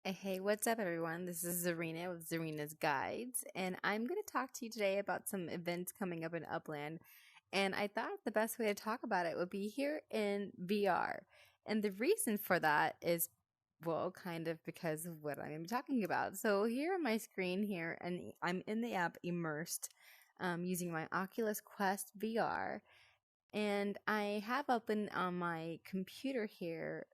Hey, what's up, everyone? This is Zarina with Zarina's Guides, and I'm going to talk to you today about some events coming up in Upland. And I thought the best way to talk about it would be here in VR. And the reason for that is, well, kind of because of what I'm talking about. So here on my screen here, and I'm in the app Immersed, using my Oculus Quest VR, and I have open on my computer here.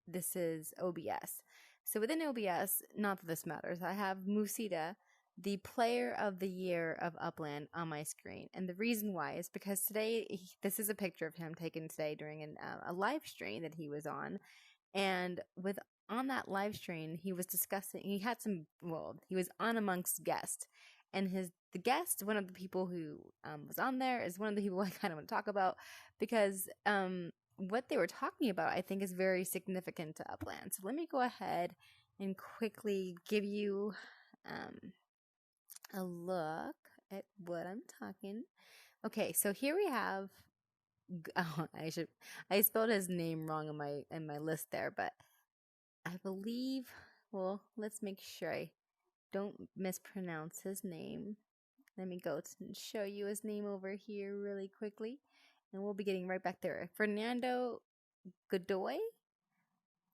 This is OBS. So within OBS, not that this matters, I have Mucida, the player of the year of Upland, on my screen. And the reason why is because today, this is a picture of him taken today during a live stream that he was on. And with on that live stream, he was discussing, he had some, well, he was on amongst guests. And the guest, one of the people who was on there, is one of the people I kind of want to talk about because what they were talking about, I think, is very significant to Upland. So let me go ahead and quickly give you a look at what I'm talking. Okay, so here we have. Oh, I spelled his name wrong in my list there, but I believe. Well, let's make sure I don't mispronounce his name. Let me go and show you his name over here really quickly, and we'll be getting right back there. Fernando Godoy.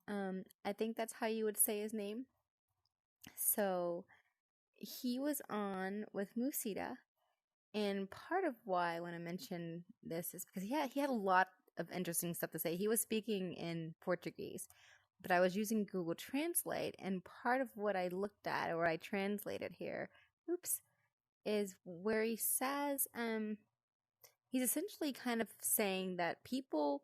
I think that's how you would say his name. So he was on with Mucida, and part of why I want to mention this is because he had a lot of interesting stuff to say. He was speaking in Portuguese, but I was using Google Translate, and part of what I looked at or I translated here, oops, is where he says he's essentially kind of saying that people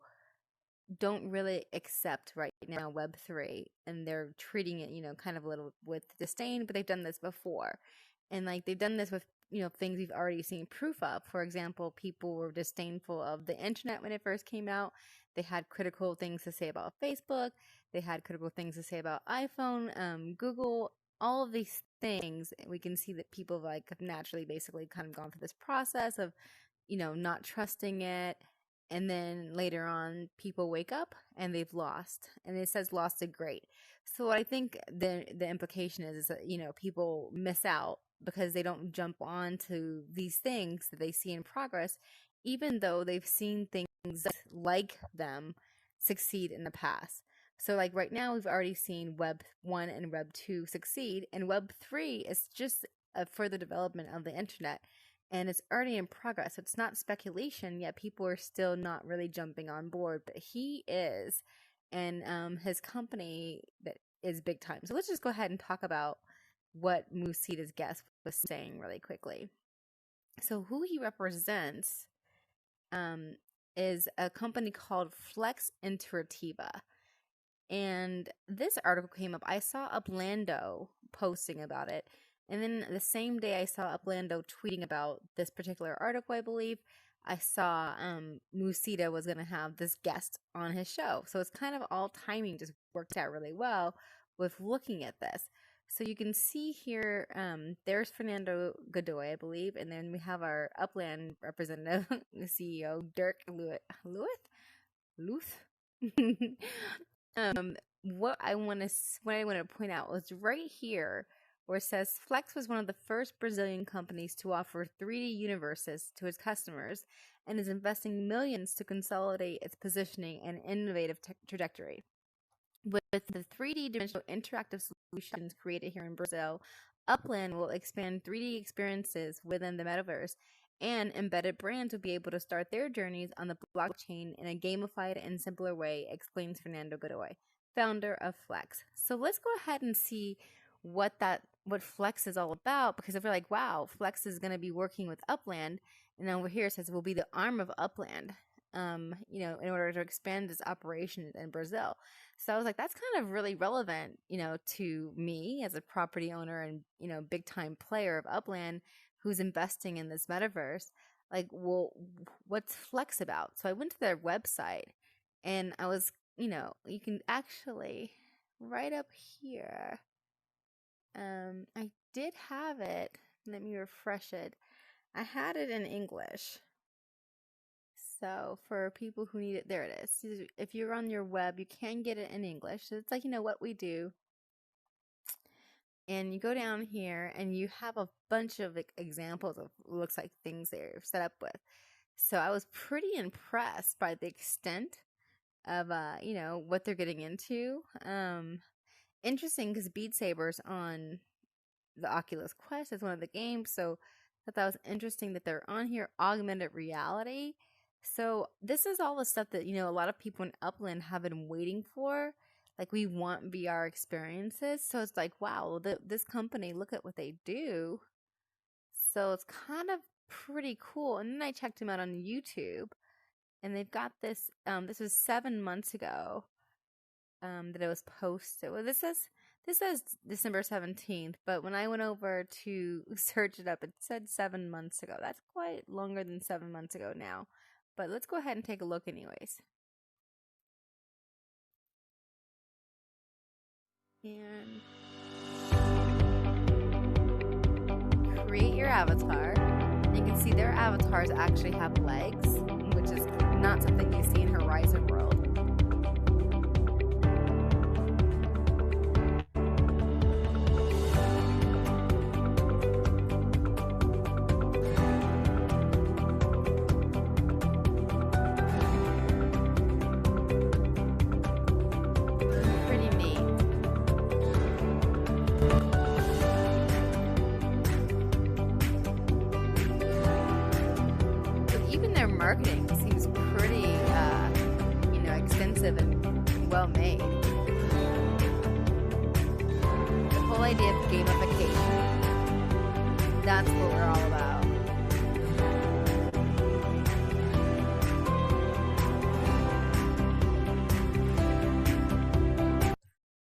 don't really accept right now Web3, and they're treating it, kind of a little with disdain, but they've done this before. And like they've done this with, things we've already seen proof of. For example, people were disdainful of the internet when it first came out. They had critical things to say about Facebook. They had critical things to say about iPhone, Google, all of these things. We can see that people have naturally basically kind of gone through this process of, not trusting it, and then later on people wake up and they've lost, and it says lost to great. So what I think the implication is that people miss out because they don't jump on to these things that they see in progress, even though they've seen things like them succeed in the past. So like right now we've already seen web 1 and web 2 succeed, and web 3 is just a further development of the internet, and it's already in progress. So it's not speculation yet. People are still not really jumping on board, but he is, and his company that is big time. So let's just go ahead and talk about what Musida's guest was saying really quickly. So who he represents um, is a company called Flex Interativa. And this article came up. I saw Uplando posting about it. And then the same day I saw Uplando tweeting about this particular article, I believe, I saw Musida was going to have this guest on his show. So it's kind of all timing just worked out really well with looking at this. So you can see here, there's Fernando Godoy, I believe, and then we have our Upland representative, the CEO, Dirk Luth. What I want to point out was right here where it says Flex was one of the first Brazilian companies to offer 3D universes to its customers and is investing millions to consolidate its positioning and innovative trajectory. With the 3D dimensional interactive solutions created here in Brazil, Upland will expand 3D experiences within the metaverse, and embedded brands will be able to start their journeys on the blockchain in a gamified and simpler way, explains Fernando Godoy, founder of Flex. So let's go ahead and see what Flex is all about, because if you're like, wow, Flex is going to be working with Upland, and over here it says will be the arm of Upland, in order to expand its operation in Brazil. So I was like, that's kind of really relevant, to me as a property owner and, big time player of Upland who's investing in this metaverse. Like, well, what's Flex about? So I went to their website, and I was, you can actually right up here. I did have it. Let me refresh it. I had it in English. So for people who need it, there it is. If you're on your web, you can get it in English. So it's like, what we do. And you go down here and you have a bunch of examples of looks like things they're set up with. So I was pretty impressed by the extent of what they're getting into. Interesting because Beat Saber's on the Oculus Quest as one of the games, so I thought that was interesting that they're on here. Augmented reality. So this is all the stuff that a lot of people in Upland have been waiting for. Like, we want VR experiences, so it's like, wow, this company, look at what they do. So it's kind of pretty cool. And then I checked them out on YouTube, and they've got this. This was 7 months ago. That it was posted. Well, this says December 17th, but when I went over to search it up, it said 7 months ago. That's quite longer than 7 months ago now. But let's go ahead and take a look anyways. And create your avatar. You can see their avatars actually have legs, which is not something you see in Horizon World. Marketing seems pretty, extensive and well made. The whole idea of gamification, that's what we're all about.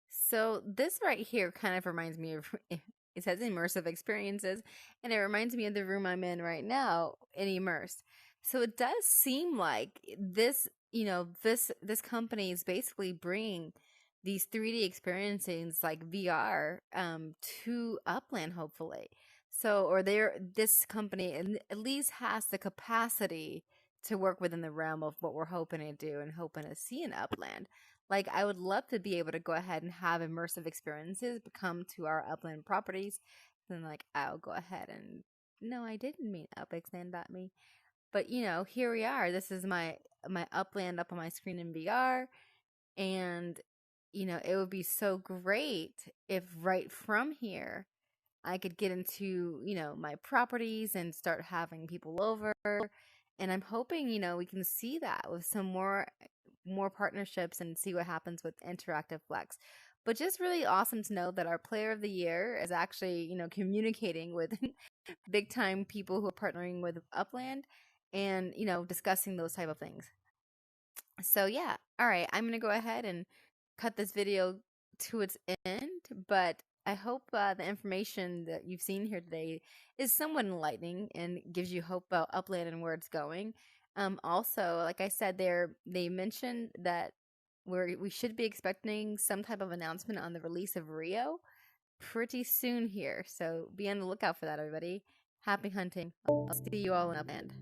So this right here kind of reminds me of, it says immersive experiences, and it reminds me of the room I'm in right now in Immersed. So it does seem like this company is basically bringing these 3D experiences like VR to Upland, hopefully. So, or this company at least has the capacity to work within the realm of what we're hoping to do and hoping to see in Upland. Like, I would love to be able to go ahead and have immersive experiences come to our Upland properties. Then, like, I'll go ahead and no, I didn't mean upextend.me. But here we are. This is my Upland up on my screen in VR, and it would be so great if right from here I could get into my properties and start having people over. And I'm hoping we can see that with some more partnerships and see what happens with Interactive Flex. But just really awesome to know that our player of the year is actually communicating with big time people who are partnering with Upland and discussing those type of things. So yeah, all right, I'm gonna go ahead and cut this video to its end, but I hope the information that you've seen here today is somewhat enlightening and gives you hope about Upland and where it's going. Also, like I said, they mentioned that we should be expecting some type of announcement on the release of Rio pretty soon here. So be on the lookout for that, everybody. Happy hunting. I'll see you all in Upland.